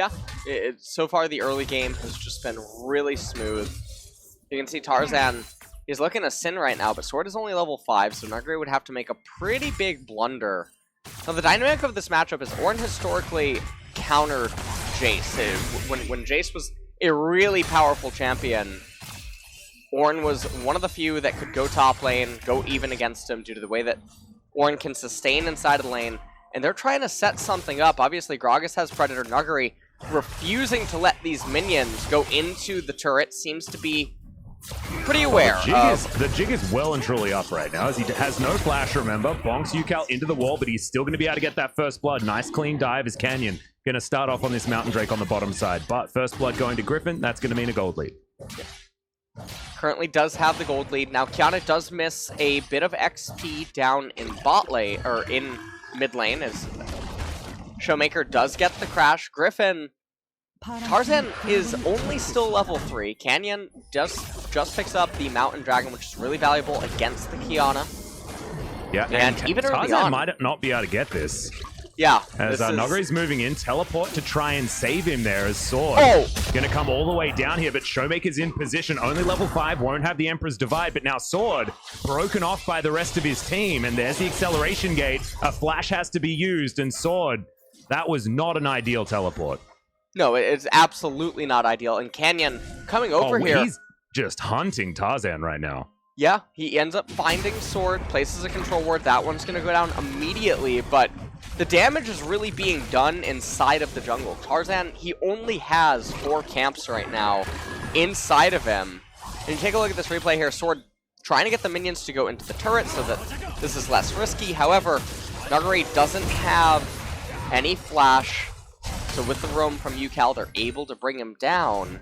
Yeah, so far the early game has just been really smooth. You can see Tarzan is looking to Sin right now, but Sword is only level 5, so Nuguri would have to make a pretty big blunder. Now, the dynamic of this matchup is Ornn historically countered Jace. When Jace was a really powerful champion, Ornn was one of the few that could go top lane, go even against him due to the way that Ornn can sustain inside of the lane. And they're trying to set something up. Obviously, Gragas has Predator. Nuguri refusing to let these minions go into the turret seems to be pretty aware. The jig is well and truly up right now, as he has no flash, remember. Bonks Yukal into the wall, but he's still going to be able to get that first blood. Nice clean dive as Canyon going to start off on this Mountain Drake on the bottom side. But first blood going to Griffin, that's going to mean a gold lead. Currently does have the gold lead. Now, Kiana does miss a bit of XP down in bot lane, or in mid lane, as Showmaker does get the crash. Griffin, Tarzan is only still level 3. Canyon just picks up the Mountain Dragon, which is really valuable against the Kiana. Yeah, and even Tarzan might not be able to get this. Yeah. As Nuguri's moving in, teleport to try and save him there as Sword. Gonna come all the way down here, but Showmaker's in position. Only level 5, won't have the Emperor's Divide, but now Sword broken off by the rest of his team, and there's the acceleration gate. A flash has to be used, and Sword, that was not an ideal teleport. No, it's absolutely not ideal, and Canyon coming over here. He's just hunting Tarzan right now. Yeah, he ends up finding Sword, places a control ward. That one's gonna go down immediately, but the damage is really being done inside of the jungle. Tarzan, he only has 4 camps right now inside of him. And you take a look at this replay here, Sword trying to get the minions to go into the turret so that this is less risky. However, Nuguri doesn't have any flash, so with the roam from Yukal, they're able to bring him down.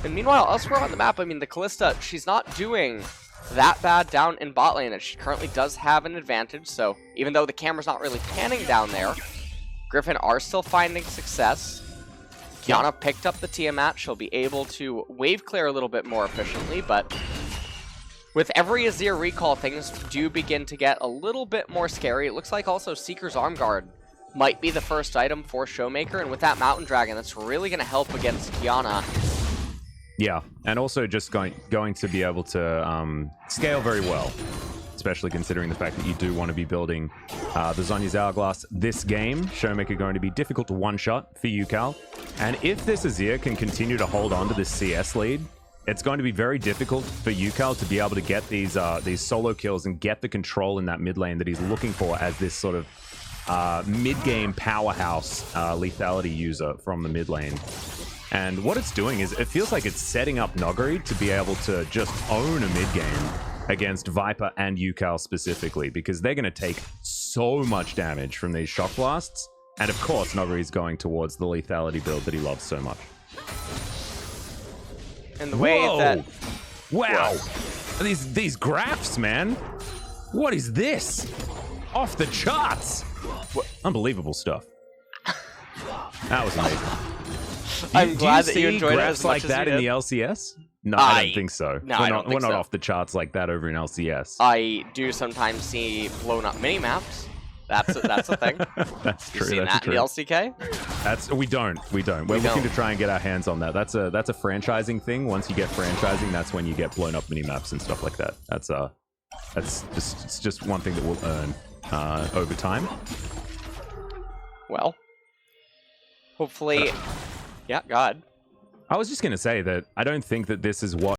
And meanwhile, elsewhere on the map, I mean, the Kalista, she's not doing that bad down in bot lane, and she currently does have an advantage, so even though the camera's not really panning down there, Griffin are still finding success. Kiana picked up the Tiamat. She'll be able to wave clear a little bit more efficiently, but with every Azir recall, things do begin to get a little bit more scary. It looks like also Seeker's Arm Guard might be the first item for Showmaker, and with that Mountain Dragon, that's really going to help against Kiana. Yeah, and also just going to be able to scale very well, especially considering the fact that you do want to be building the Zhonya's Hourglass this game. Showmaker going to be difficult to one-shot for Yukal. And if this Azir can continue to hold on to this CS lead, it's going to be very difficult for Yukal to be able to get these solo kills and get the control in that mid lane that he's looking for as this sort of mid-game powerhouse lethality user from the mid lane. And what it's doing is it feels like it's setting up Nuguri to be able to just own a mid-game against Viper and Yukal specifically, because they're going to take so much damage from these shock blasts. And of course, Nuguri's going towards the lethality build that he loves so much. And the way that... Wow! These graphs, man! What is this? Off the charts! Unbelievable stuff. That was amazing. I'm glad that you enjoyed it as much like that in the LCS? No, I don't think so. No, we're not off the charts like that over in LCS. I do sometimes see blown up mini maps. That's a thing. That's true. You seen that in the LCK? We don't. We're looking to try and get our hands on that. That's a franchising thing. Once you get franchising, that's when you get blown up mini maps and stuff like that. It's just one thing that we'll earn over time. Well, hopefully. Yeah, God. I was just going to say that I don't think that this is what